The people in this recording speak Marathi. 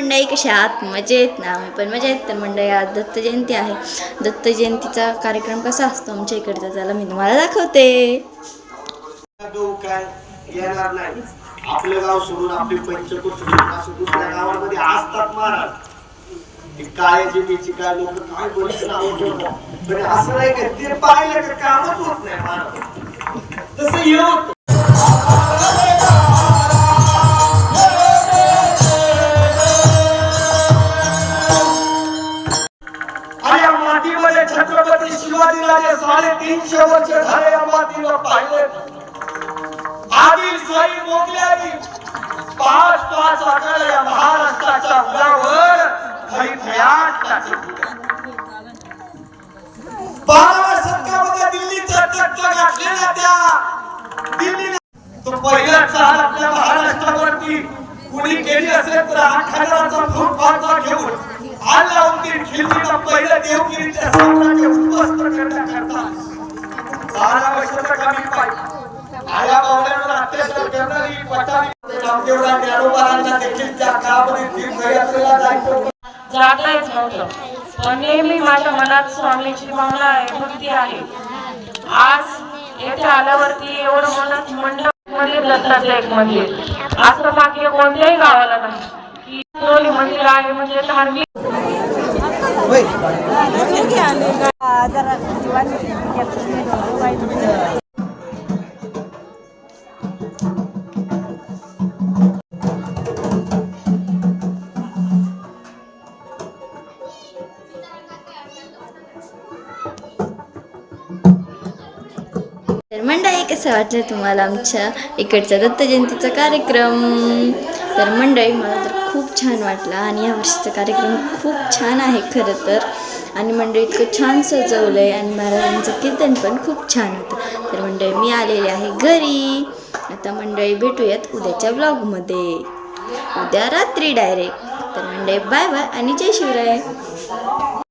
मंडळी कशा आहात? मजेत ना? आम्ही पण मजेत. तर मंडळी आज दत्त जयंती आहे. दत्त जयंतीचा कार्यक्रम कसा असतो आमच्या इकडचा त्याला मी तुम्हाला दाखवते. काय येणार नाही. आपलं गाव सोडून आपले पंचकोट सोडून असं दुसऱ्या गावामध्ये असतात महाराज. ती काळ्याची बीची काय लोक काय बोलत नाव ठेवतात, पण असं नाही का ते पाहिलं का कामच होत नाही महाराज. तसं येऊ छत्रपती शिवाजीराजे 350 वर्ष झाले या मातीवर पाहिले. आदिलशाही मोगलांनी 5-5 वाटायला या महाराष्ट्राच्या उरावर थैथयाट टाकली. 12व्या शतकामध्ये दिल्लीचा तख्त गाठलेला त्या दिल्लीला तो पहिला चाल आपल्या महाराष्ट्रावरती कुणी केली असेल तर 8,000चा फुटपाथचा घेऊन अल्लाउद्दीन खिलजीला पहिल्या देवगिरीच्या साम्राज्य उद्ध्वस्त करण्याकरता 12 वर्षाचा कमी पाहिजे. आया बावड्यांवर अत्याचार करणारी पठाणी रामदेवराव ज्ञानोबांना देखील त्या काळामध्ये तीर्थयात्रेला जायचं जाता येत नव्हतं, पण नेहमी माझ्या मनात स्वामीची भावना आहे, भक्ती आहे. आज येथे आल्यावरती एवढं मनात मंदिर दत्ताचं एक मंदिर असं बाकी कोणत्याही गावाला नाही. दोन्ही मंदिर आहे म्हणजे धार्मिक. तर मंडळी कसं वाटलं तुम्हाला आमच्या इकडचा दत्त जयंतीचा कार्यक्रम? तर मंडळी मला तर खूप छान वाटला आणि या वर्षीचा कार्यक्रम खूप छान आहे खरं तर. आणि मंडळी इतकं छान सजवलं आहे आणि महाराजांचं कीर्तन पण खूप छान होतं. तर मंडळी मी आलेले आहे घरी. आता मंडळी भेटूयात उद्याच्या ब्लॉगमध्ये, उद्या रात्री डायरेक्ट. तर मंडळी बाय बाय आणि जय शिवराय.